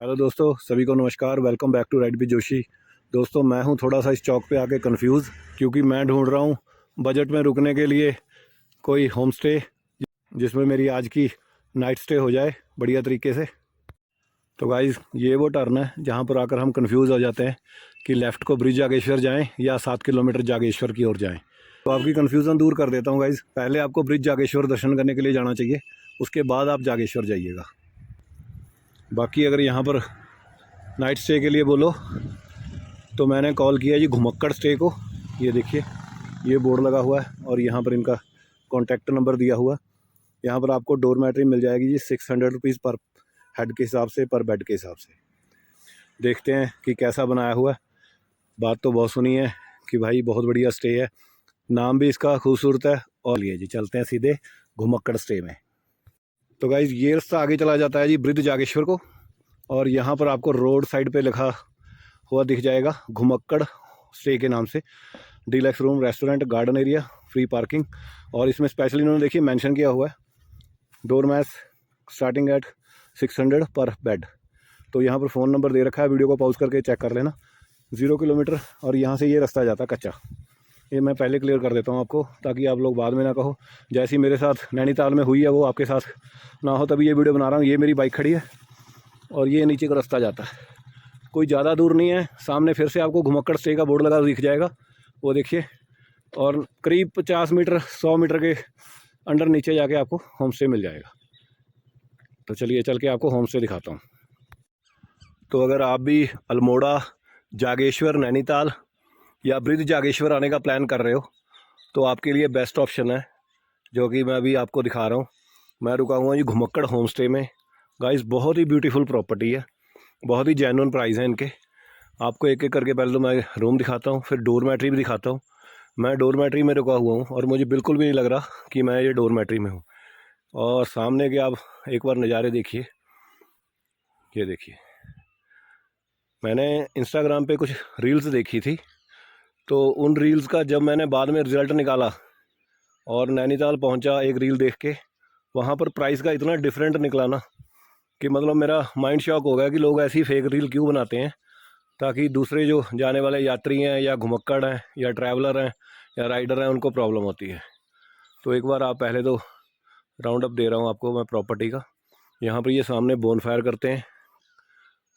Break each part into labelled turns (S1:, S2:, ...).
S1: Hello दोस्तों, सभी को नमस्कार। Welcome back to Ride with Joshi. दोस्तों, मैं हूं थोड़ा सा इस चौक पे आके कंफ्यूज, क्योंकि मैं ढूंढ रहा हूं बजट में रुकने के लिए कोई होम स्टे जिसमें मेरी आज की नाइट स्टे हो जाए बढ़िया तरीके से। तो गाइस, ये वो टर्न है जहां पर आकर हम कंफ्यूज हो जाते हैं कि लेफ़्ट को ब्रिज जागेश्वर जाएँ या 7 किलोमीटर जागेश्वर की ओर जाएँ। तो आपकी कन्फ्यूज़न दूर कर देता हूँ गाइस। पहले आपको ब्रिज जागेश्वर दर्शन करने के लिए जाना चाहिए, उसके बाद आप जागेश्वर जाइएगा। बाकी अगर यहाँ पर नाइट स्टे के लिए बोलो तो मैंने कॉल किया जी घुमक्कड़ स्टे को। ये देखिए, ये बोर्ड लगा हुआ है और यहाँ पर इनका कॉन्टैक्ट नंबर दिया हुआ है। यहाँ पर आपको डोरमेट्री मिल जाएगी जी 600 रुपीज़ पर हेड के हिसाब से, पर बेड के हिसाब से। देखते हैं कि कैसा बनाया हुआ है। बात तो बहुत सुनी है कि भाई बहुत बढ़िया स्टे है, नाम भी इसका खूबसूरत है। और लिए जी चलते हैं सीधे घुमक्कड़ स्टे में। तो गाइज, ये रास्ता आगे चला जाता है जी ब्रिज जागेश्वर को, और यहाँ पर आपको रोड साइड पे लिखा हुआ दिख जाएगा घुमक्कड़ स्टे के नाम से। Deluxe room, restaurant, garden area, free parking. और इसमें स्पेशली इन्होंने देखिए मेंशन किया हुआ है डोर मैट्स स्टार्टिंग एट 600 पर बेड। तो यहाँ पर फ़ोन नंबर दे रखा है, वीडियो को पॉज करके चेक कर लेना। 0 किलोमीटर और यहाँ से ये रास्ता जाता है कच्चा। ये मैं पहले क्लियर कर देता हूँ आपको, ताकि आप लोग बाद में ना कहो जैसी मेरे साथ नैनीताल में हुई है वो आपके साथ ना हो। तभी ये वीडियो बना रहा हूँ। ये मेरी बाइक खड़ी है और ये नीचे का रास्ता जाता है, कोई ज़्यादा दूर नहीं है। सामने फिर से आपको घुमक्कड़ स्टे का बोर्ड लगा दिख जाएगा, वो देखिए। और करीब 50 मीटर 100 मीटर के अंडर नीचे जाके आपको होम स्टे मिल जाएगा। तो चलिए चल के आपको होम स्टे दिखाता हूँ। तो अगर आप भी अल्मोड़ा, जागेश्वर, नैनीताल या ब्रिज जागेश्वर आने का प्लान कर रहे हो तो आपके लिए बेस्ट ऑप्शन है जो कि मैं अभी आपको दिखा रहा हूँ। मैं रुका हुआ जी घुमक्कड़ होम स्टे में। गाइस, बहुत ही ब्यूटीफुल प्रॉपर्टी है, बहुत ही जेन्युइन प्राइस है इनके। आपको एक एक करके पहले तो मैं रूम दिखाता हूँ, फिर डोरमेट्री भी दिखाता हूँ। मैं डोरमेट्री में रुका हुआ हूँ और मुझे बिल्कुल भी नहीं लग रहा कि मैं ये डोरमेट्री में हूँ। और सामने के आप एक बार नज़ारे देखिए। ये देखिए, मैंने इंस्टाग्राम पे कुछ रील्स देखी थी, तो उन रील्स का जब मैंने बाद में रिज़ल्ट निकाला और नैनीताल पहुंचा एक रील देख के, वहाँ पर प्राइस का इतना डिफरेंट निकला ना कि मतलब मेरा माइंड शॉक हो गया कि लोग ऐसी फेक रील क्यों बनाते हैं, ताकि दूसरे जो जाने वाले यात्री हैं या घुमक्कड़ हैं या ट्रैवलर हैं या राइडर हैं उनको प्रॉब्लम होती है। तो एक बार आप पहले तो राउंड अप दे रहा हूँ आपको मैं प्रॉपर्टी का। यहाँ पर ये सामने बोनफायर करते हैं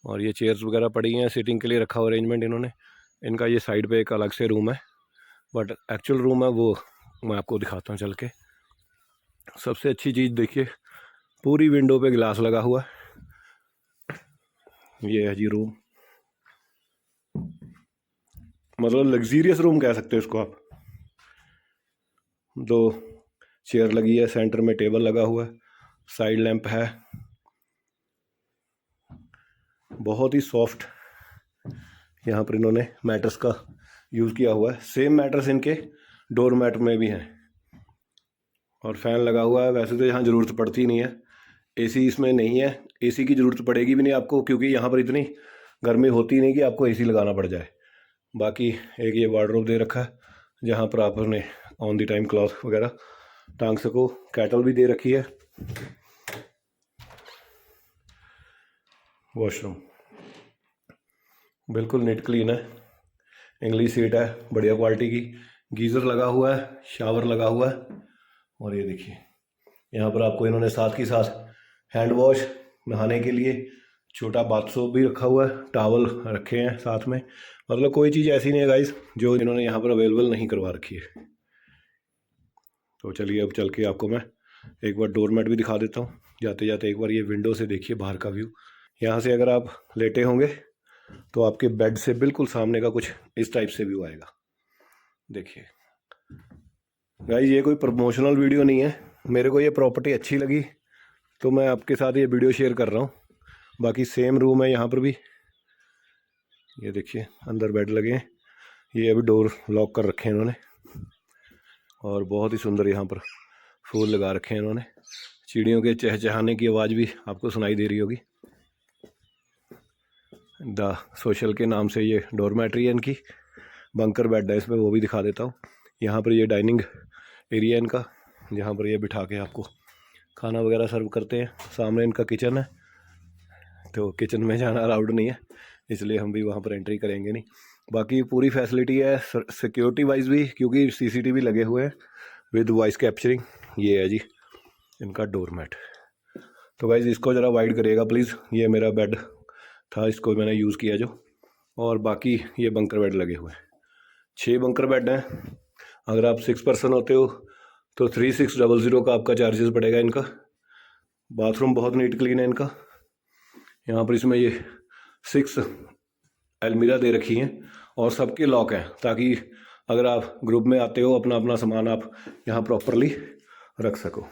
S1: और ये चेयर्स वगैरह पड़ी हैं, सिटिंग के लिए रखा हुआ अरेंजमेंट इन्होंने। इनका ये साइड पे एक अलग से रूम है, बट एक्चुअल रूम है वो मैं आपको दिखाता हूँ चल के। सबसे अच्छी चीज़ देखिए, पूरी विंडो पे ग्लास लगा हुआ है। ये है जी रूम, मतलब लग्जीरियस रूम कह सकते हो इसको आप। 2 चेयर लगी है, सेंटर में टेबल लगा हुआ है, साइड लैंप है। बहुत ही सॉफ्ट यहाँ पर इन्होंने मैट्रेस का यूज़ किया हुआ है। सेम मैट्रेस इनके डोर मैट में भी हैं। और फैन लगा हुआ है। वैसे तो यहाँ ज़रूरत पड़ती नहीं है, एसी इसमें नहीं है। एसी की ज़रूरत पड़ेगी भी नहीं आपको, क्योंकि यहाँ पर इतनी गर्मी होती नहीं कि आपको एसी लगाना पड़ जाए। बाकी एक ये वार्डरोब दे रखा है जहाँ पर आप अपने ऑन द टाइम क्लॉथ वगैरह टांग सको। कैटल भी दे रखी है। वॉशरूम बिल्कुल नीट क्लीन है। इंग्लिश सीट है बढ़िया क्वालिटी की। गीज़र लगा हुआ है, शावर लगा हुआ है। और ये देखिए, यहाँ पर आपको इन्होंने साथ ही साथ हैंड वॉश, नहाने के लिए छोटा बाथ सोप भी रखा हुआ है, टॉवल रखे हैं साथ में। मतलब कोई चीज़ ऐसी नहीं है गाइस जो इन्होंने यहाँ पर अवेलेबल नहीं करवा रखी है। तो चलिए अब चल के आपको मैं एक बार डोरमेट भी दिखा देता हूँ। जाते जाते एक बार ये विंडो से देखिए बाहर का व्यू। यहाँ से अगर आप लेटे होंगे तो आपके बेड से बिल्कुल सामने का कुछ इस टाइप से व्यू आएगा। देखिए गाइस, ये कोई प्रमोशनल वीडियो नहीं है, मेरे को ये प्रॉपर्टी अच्छी लगी तो मैं आपके साथ ये वीडियो शेयर कर रहा हूँ। बाकी सेम रूम है यहाँ पर भी। ये देखिए, अंदर बेड लगे हैं। ये अभी डोर लॉक कर रखे हैं इन्होंने। और बहुत ही सुंदर यहाँ पर फूल लगा रखे हैं इन्होंने। चिड़ियों के चहचहाने की आवाज़ भी आपको सुनाई दे रही होगी। द सोशल के नाम से ये डोरमेट्री है इनकी। बंकर बेड है इसमें, वो भी दिखा देता हूँ। यहाँ पर ये डाइनिंग एरिया इनका, जहाँ पर ये बिठा के आपको खाना वगैरह सर्व करते हैं। सामने इनका किचन है, तो किचन में जाना अलाउड नहीं है, इसलिए हम भी वहाँ पर एंट्री करेंगे नहीं। बाकी पूरी फैसिलिटी है सिक्योरिटी वाइज भी, क्योंकि CCTV लगे हुए हैं विद वॉइस कैप्चरिंग। ये है जी इनका डोरमैट। तो गाइज इसको ज़रा वाइड करिएगा प्लीज़। ये मेरा बेड था, इसको मैंने यूज़ किया जो। और बाकी ये बंकर बेड लगे हुए हैं, 6 बंकर बेड हैं। अगर आप 6 पर्सन होते हो तो 3600 का आपका चार्जेस पड़ेगा इनका। बाथरूम बहुत नीट क्लीन है इनका। यहाँ पर इसमें ये 6 अलमीरा दे रखी हैं और सबके लॉक हैं, ताकि अगर आप ग्रुप में आते हो अपना अपना सामान आप यहाँ प्रॉपरली रख सको।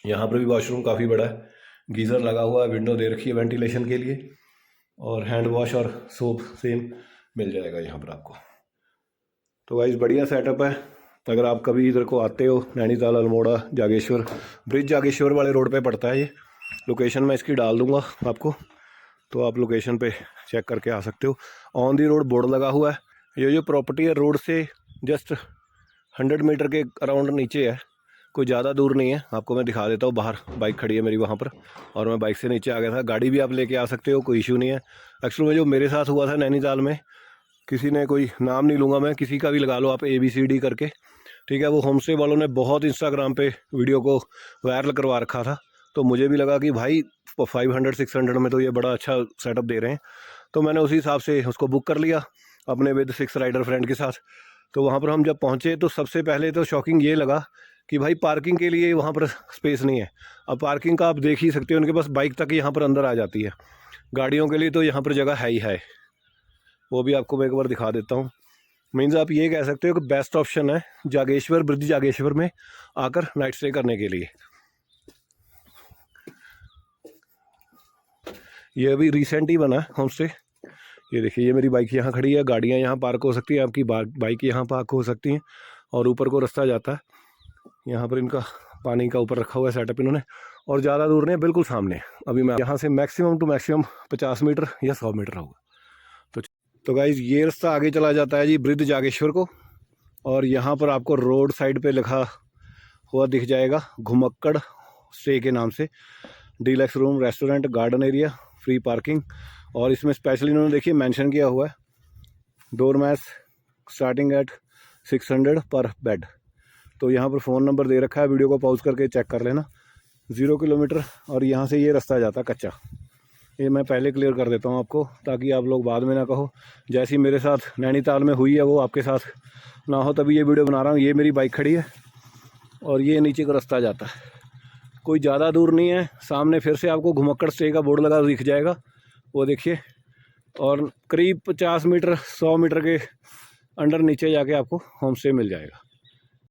S1: यहाँ पर भी वॉशरूम काफ़ी बड़ा है, गीज़र लगा हुआ है, विंडो दे रखी है वेंटिलेशन के लिए, और हैंड वॉश और सोप सेम मिल जाएगा यहाँ पर आपको। तो वाइज बढ़िया सेटअप है। अगर आप कभी इधर को आते हो, नैनीताल, अल्मोड़ा, जागेश्वर, ब्रिज जागेश्वर वाले रोड पे पड़ता है ये। लोकेशन मैं इसकी डाल दूंगा आपको, तो आप लोकेशन पे चेक करके आ सकते हो। ऑन दी रोड बोर्ड लगा हुआ है। ये जो प्रॉपर्टी है रोड से जस्ट 100 मीटर के अराउंड नीचे है, कोई ज़्यादा दूर नहीं है। आपको मैं दिखा देता हूँ, बाहर बाइक खड़ी है मेरी वहाँ पर, और मैं बाइक से नीचे आ गया था। गाड़ी भी आप लेके आ सकते हो, कोई इशू नहीं है। एक्चुअली में जो मेरे साथ हुआ था नैनीताल में, किसी ने, कोई नाम नहीं लूँगा मैं, किसी का भी लगा लो आप ABCD करके, ठीक है। वो होम स्टे वालों ने बहुत इंस्टाग्राम पे वीडियो को वायरल करवा रखा था, तो मुझे भी लगा कि भाई 500-600 में तो ये बड़ा अच्छा सेटअप दे रहे हैं। तो मैंने उसी हिसाब से उसको बुक कर लिया अपने विद 6 राइडर फ्रेंड के साथ। तो वहाँ पर हम जब पहुँचे तो सबसे पहले तो शॉकिंग ये लगा कि भाई पार्किंग के लिए वहाँ पर स्पेस नहीं है। अब पार्किंग का आप देख ही सकते हो, उनके पास बाइक तक यहाँ पर अंदर आ जाती है, गाड़ियों के लिए तो यहाँ पर जगह है ही है। वो भी आपको मैं एक बार दिखा देता हूँ। मीन्स आप ये कह सकते हो कि बेस्ट ऑप्शन है जागेश्वर, ब्रिज जागेश्वर में आकर नाइट स्टे करने के लिए। ये अभी रिसेंट ही बना है होम स्टे। ये देखिए, ये मेरी बाइक यहाँ खड़ी है, गाड़ियाँ यहाँ पार्क हो सकती है, आपकी बाइक यहाँ पार्क हो सकती हैं, और ऊपर को रास्ता जाता है। यहाँ पर इनका पानी का ऊपर रखा हुआ है सेटअप इन्होंने, और ज़्यादा दूर नहीं, बिल्कुल सामने। अभी मैं यहाँ से मैक्सिमम टू मैक्सिमम 50 मीटर या 100 मीटर होगा। तो गाइज ये रास्ता आगे चला जाता है जी ब्रिज जागेश्वर को, और यहाँ पर आपको रोड साइड पे लिखा हुआ दिख जाएगा घुमक्कड़ स्टे के नाम से। Deluxe room, restaurant, garden area, free parking. और इसमें स्पेशली इन्होंने देखिए मेंशन किया हुआ है डोरमैट्स स्टार्टिंग एट 600 पर बेड। तो यहाँ पर फ़ोन नंबर दे रखा है, वीडियो को पॉज करके चेक कर लेना। 0 किलोमीटर, और यहाँ से ये रास्ता जाता कच्चा। ये मैं पहले क्लियर कर देता हूँ आपको, ताकि आप लोग बाद में ना कहो जैसी मेरे साथ नैनीताल में हुई है वो आपके साथ ना हो, तभी ये वीडियो बना रहा हूँ। ये मेरी बाइक खड़ी है और ये नीचे का रास्ता जाता है, कोई ज़्यादा दूर नहीं है। सामने फिर से आपको घुमक्कड़ स्टे का बोर्ड लगा दिख जाएगा, वो देखिए। और करीब 50 मीटर 100 मीटर के अंडर नीचे जाके आपको होम स्टे मिल जाएगा।